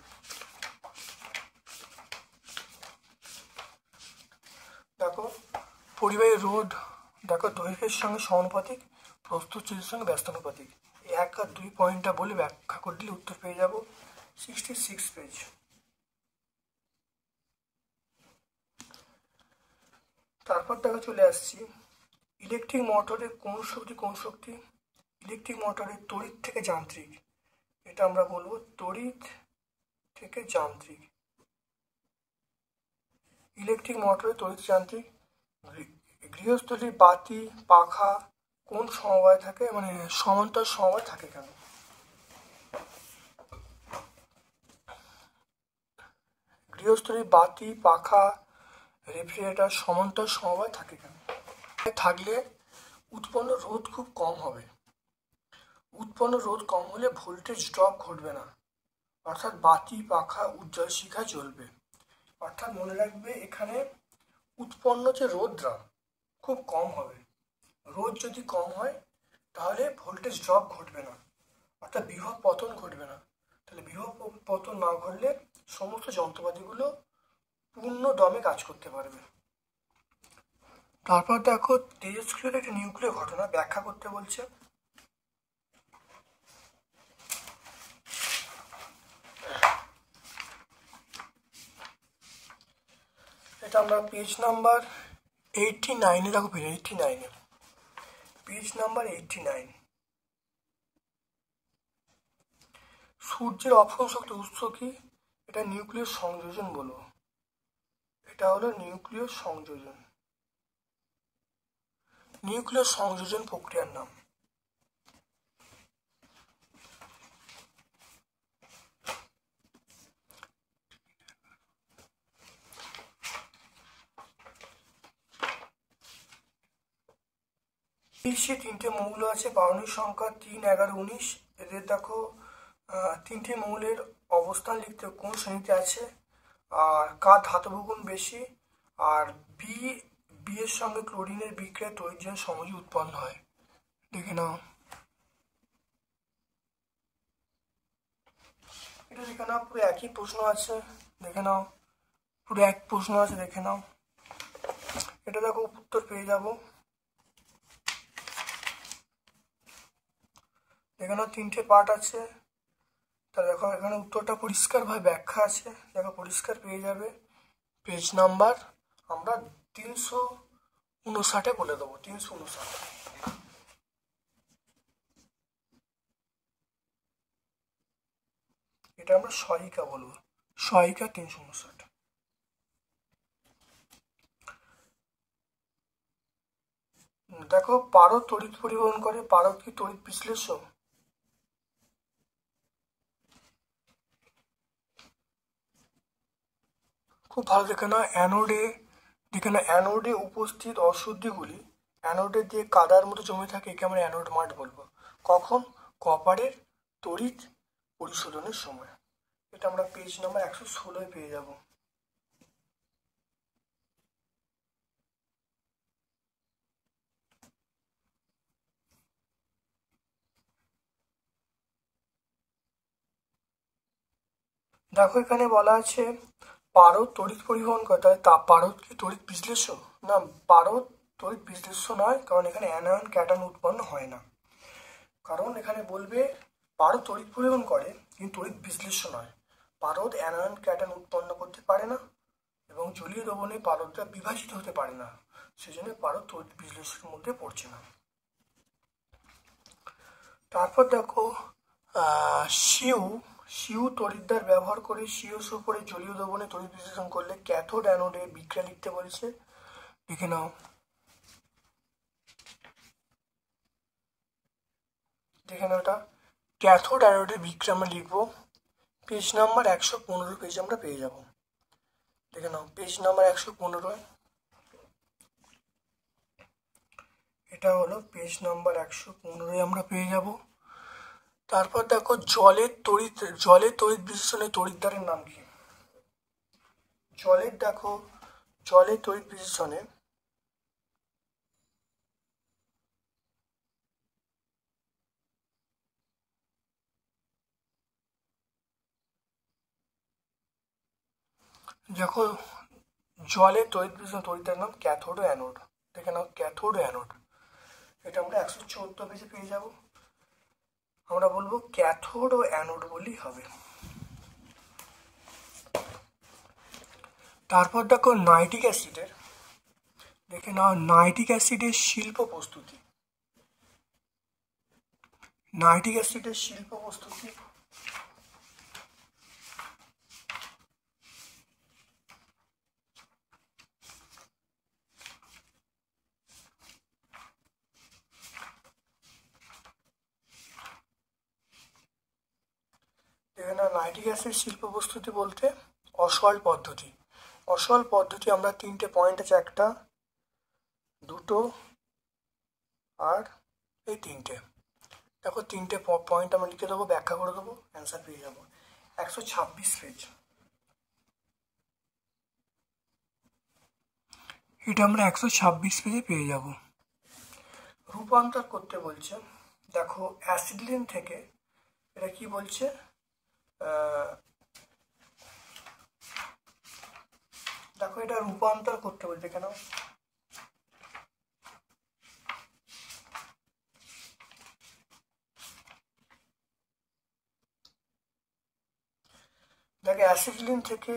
দেখো পরিবাহী রোধ দেখো দৈর্ঘ্যের সঙ্গে সমানুপাতিক, প্রস্থচ্ছেদের সঙ্গে ব্যস্তানুপাতিক। 1 আর 2 পয়েন্টটা বলে ব্যাখ্যা করে দিলে উত্তর পেয়ে যাব 66 পেজ। তারপর দেখো চলে আসছি ইলেকট্রিক মোটরের কোন শক্তি? ইলেকট্রিক মোটরের তড়িৎ থেকে যান্ত্রিক, এটা আমরা বলবো তড়িৎ থেকে যান্ত্রিক। ইলেকট্রিক মোটরের তড়িৎ যান্ত্রিক। গৃহস্থলীর বাতি পাখা কোন সমবায় থাকে, মানে সমান্তর সমবায় থাকে কেন? গৃহস্থলীর বাতি পাখা রেফ্রিজারেটর সমান্তর সমবায় থাকে কেন? থাকলে উৎপন্ন রোধ খুব কম হবে। উৎপন্ন রোধ কম হলে ভোল্টেজ ড্রপ ঘটবে না, অর্থাৎ বাতি পাখা উজ্জ্বল শিখা জ্বলবে। অর্থাৎ মনে রাখবে এখানে উৎপন্ন যে রোধটা খুব কম হবে। রোধ যদি কম হয় তাহলে ভোল্টেজ ড্রপ ঘটবে না, অর্থাৎ বিভব পতন ঘটবে না। তাহলে বিভব পতন না ঘটলে সমস্ত যন্ত্রপাতিগুলো পূর্ণ দমে কাজ করতে পারবে। তারপর দেখো তেজস্ক্রিয়র একটি নিউক্লিয় ঘটনা ব্যাখ্যা করতে বলছে। এটা আমরা পেজ নাম্বার 89-এ দেখো, পেজ 89-এ, পেজ নাম্বার 89। সূর্যের অক্ষম শক্তি উৎস কি? এটা নিউক্লিয় সংযোজন বলবো, এটা হলো নিউক্লিয় সংযোজন। নিউক্লিয় সংযোজন প্রক্রিয়ার নাম। বিশ্বে 3টে মৌল আছে, পারমাণবিক সংখ্যা 3, 11, 19। এদের দেখো 3টে মৌলের অবস্থান লিখতে কোন শ্রেণীতে আছে, আর কার ধাতব গুণ বেশি, আর বি এর সঙ্গে ক্লোরিনের বিক্রিয়ায় তড়িৎ যে সমযোজী উৎপন্ন হয়। দেখে নাও, এটা দেখে নাও, পুরো একই প্রশ্ন আছে, দেখে নাও, পুরো এক প্রশ্ন আছে, দেখে নাও। এটা দেখো উত্তর পেয়ে যাব, দেখে নাও 3টে পার্ট আছে। তা দেখো এখানে উত্তরটা পরিষ্কারভাবে ব্যাখ্যা আছে, দেখো পরিষ্কার পেয়ে যাবে। পেজ নাম্বার আমরা 359 বলে দেবো, 359। এটা আমরা সহায়িকা বলবো, সহায়িকা 359। দেখো পারদ তড়িৎ পরিবহন করে, পারদ কি তড়িৎ বিশ্লেষ্য? খুব ভালো দেখে না, অ্যানোডে দেখে না, অ্যানোডে উপস্থিত অশুদ্ধিগুলি অ্যানোডে দিয়ে কাদার মতো জমে থাকে, একে আমরা অ্যানোড মাঠ বলবো। কখন? কপারের তড়িৎ পরিশোধনের সময়। এটা আমরা পেজ নাম্বার 116 পেয়ে যাব। দেখো এখানে বলা আছে পারদ তড়িৎ পরিবহন করে, তাহলে পারদ কি তড়িৎ বিশ্লেষ্য? না, পারদ তড়িৎ বিশ্লেষ্য নয়, কারণ এখানে অ্যানায়ন ক্যাটায়ন উৎপন্ন হয় না। কারণ এখানে বলবে পারদ তড়িৎ পরিবহন করে কিন্তু তড়িৎ বিশ্লেষ্য নয়। পারদ অ্যানায়ন ক্যাটায়ন উৎপন্ন করতে পারে না এবং জলীয় দ্রবণে পারদটা বিভাজিত হতে পারে না, সেজন্য পারদ তড়িৎ বিশ্লেষণের মধ্যে পড়ছে না। তারপর দেখো সিউ তড়িৎদ্বার ব্যবহার করে সিওস উপরে জলীয় দ্রবণে তড়িৎ বিশ্লেষণ করলে ক্যাথোড অ্যানোডে বিক্রিয়া লিখতে বলেছে, লিখে নাও। দেখে নাও, এটা ক্যাথোড অ্যানোডের বিক্রিয়া আমরা লিখবো, পেজ নাম্বার 115 পেজ আমরা পেয়ে যাব। দেখে নাও পেজ নাম্বার 115, এটা হলো পেজ নাম্বার 115 আমরা পেয়ে যাব। তারপর দেখো জলের তড়িৎ বিশ্লেষণে তড়িৎদ্বারের নাম কি? জলের তড়িৎ বিশ্লেষণে যখন জলের তড়িৎ বিশ্লেষণ তড়িৎদ্বারের নাম ক্যাথোড ও অ্যানোড। দেখে নাও ক্যাথোড ও অ্যানোড, এটা আমরা 114 পেজে পেয়ে যাব। আমরা বলবো ক্যাথোড ও অ্যানোড বললেই হবে। তারপর দেখো নাইট্রিক অ্যাসিডের, দেখে নাও নাইট্রিক অ্যাসিডের শিল্প প্রস্তুতি। নাইট্রিক অ্যাসিডের শিল্প প্রস্তুতি এখানে নাইট্রিক অ্যাসিড শিল্প প্রস্তুতি বলতে অসল পদ্ধতি। অসল পদ্ধতি আমরা 3টে পয়েন্ট আছে, 1টা 2টো আর এই 3টে। দেখো 3টে পয়েন্ট আমরা লিখে দেবো, ব্যাখ্যা করে দেবো, অ্যান্সার পেয়ে যাবো। 126 পেজ, এটা আমরা 126 পেজে পেয়ে যাব। রূপান্তর করতে বলছে, দেখো অ্যাসিডলিন থেকে, এটা কি বলছে, দেখো এটা রূপান্তর করতে বলছে, কেন? দেখো অ্যাসিডলিন থেকে,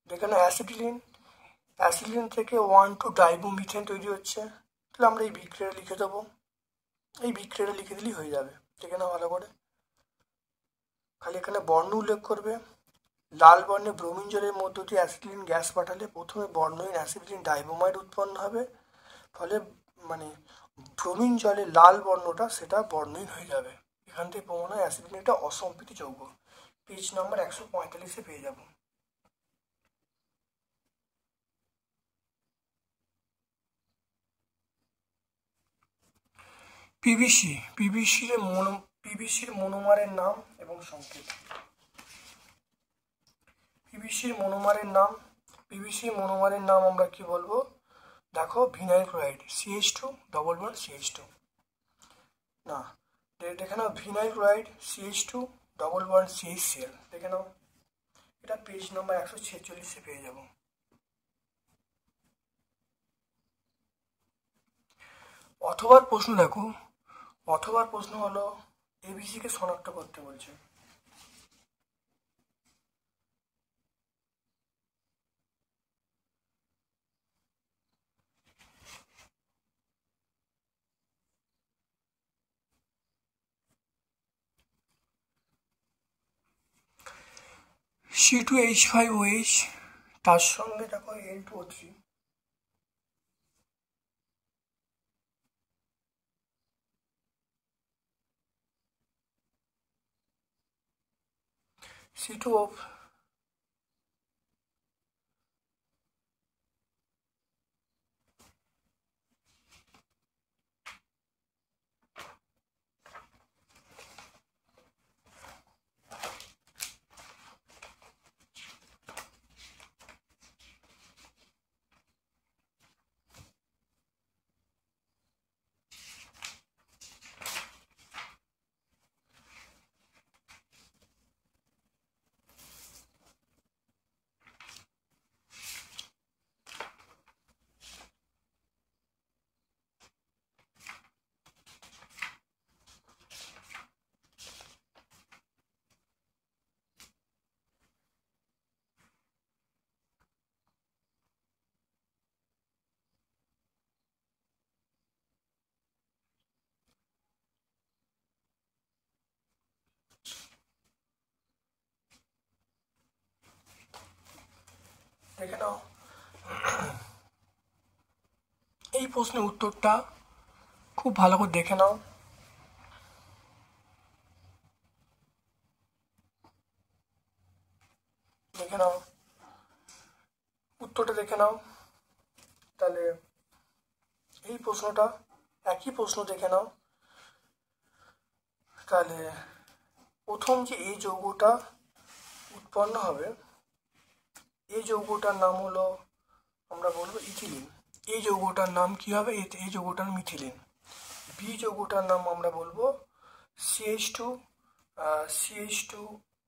দেখেন অ্যাসিডলিন থেকে 1,2-ডাইবোমিথেন তৈরি হচ্ছে। তাহলে আমরা এই বিক্রিয়াটা লিখে দেবো, এই বিক্রিয়াটা লিখে দিলেই হয়ে যাবে। দেখে নাও ভালো করে, খালি এখানে বর্ণ উল্লেখ করবে। লাল বর্ণে ব্রোমিন জলের মধ্য দিয়ে অ্যাসিডলিন গ্যাস পাঠালে প্রথমে বর্ণহীন অ্যাসিডলিন ডাইবোমাইড উৎপন্ন হবে, ফলে মানে ব্রোমিন জলে লাল বর্ণটা সেটা বর্ণহীন হয়ে যাবে। এখান থেকে প্রমাণ হয় অ্যাসিডলিন একটা অসম্পৃক্ত যৌগ। পেজ নাম্বার 145 পেয়ে যাব। পিভিসির মনোমারের নাম এবং সংকেত। পিভিসির মনোমারের নাম পিভিসি মনোমারের নাম আমরা কি বলবো? দেখো vinyl chloride, CH2 double bond CH2। না, দেখে নাও vinyl chloride CH2 double bond CHCl, দেখে নাও, এটা পেজ নাম্বার 146-এ পেয়ে যাবো। অথবা প্রশ্ন দেখো, অথবা প্রশ্ন হলো এবিসি কে শনাক্ত করতে বলছে। C2H5OH, তার সঙ্গে দেখো N2O3, C2O, দেখে নাও। এই প্রশ্নের উত্তরটা খুব ভালো করে দেখে নাও। দেখে নাও উত্তরটা, দেখে নাও। তাহলে এই প্রশ্নটা একই প্রশ্ন, দেখে নাও। তাহলে প্রথম যে এই যৌগটা উৎপন্ন হবে, এই যৌগটার নাম হলো আমরা বলবো ইথিলিন। এই যৌগটার নাম কি হবে? এই যৌগটার মিথিলিন। বি যৌগটার নাম আমরা বলবো CH2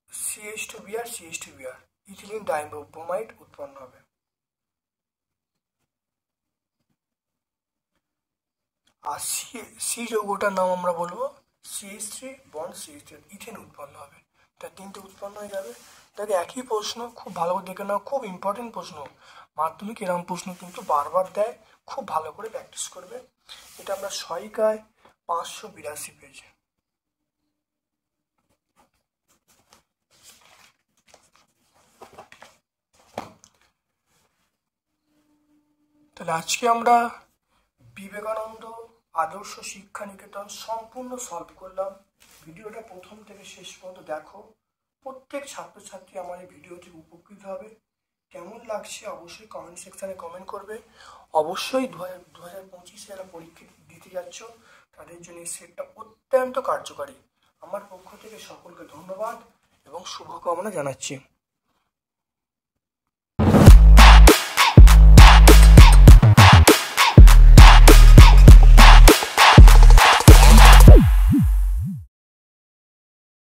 CH2Br CH2Br, ইথিলিন ডাইব্রোমাইড উৎপন্ন হবে। আর সি যৌগটার নাম আমরা বলবো CH3 বন্ড CH3, ইথেন উৎপন্ন হবে। তা তিনটে উৎপন্ন হয়ে যাবে। তাহলে একই প্রশ্ন, খুব ভালো করে দেখে নাও, খুব ইম্পর্টেন্ট প্রশ্ন। মাধ্যমিক এরকম প্রশ্ন কিন্তু বারবার দেয়, খুব ভালো করে প্র্যাকটিস করবে। এটা আমরা সহায়িকায় 582 পেজ। তাহলে আজকে আমরা বিবেকানন্দ আদর্শ শিক্ষা নিকেতন সম্পূর্ণ সলভ করলাম। ভিডিওটা প্রথম থেকে শেষ পর্যন্ত দেখো। প্রত্যেক ছাত্রছাত্রী আমার এই ভিডিও থেকে উপকৃত হবে। কেমন লাগছে অবশ্যই কমেন্ট সেকশানে কমেন্ট করবে। অবশ্যই 2025 যারা পরীক্ষা দিতে যাচ্ছ তাদের জন্য এই সেটটা অত্যন্ত কার্যকারী। আমার পক্ষ থেকে সকলকে ধন্যবাদ এবং শুভকামনা জানাচ্ছি।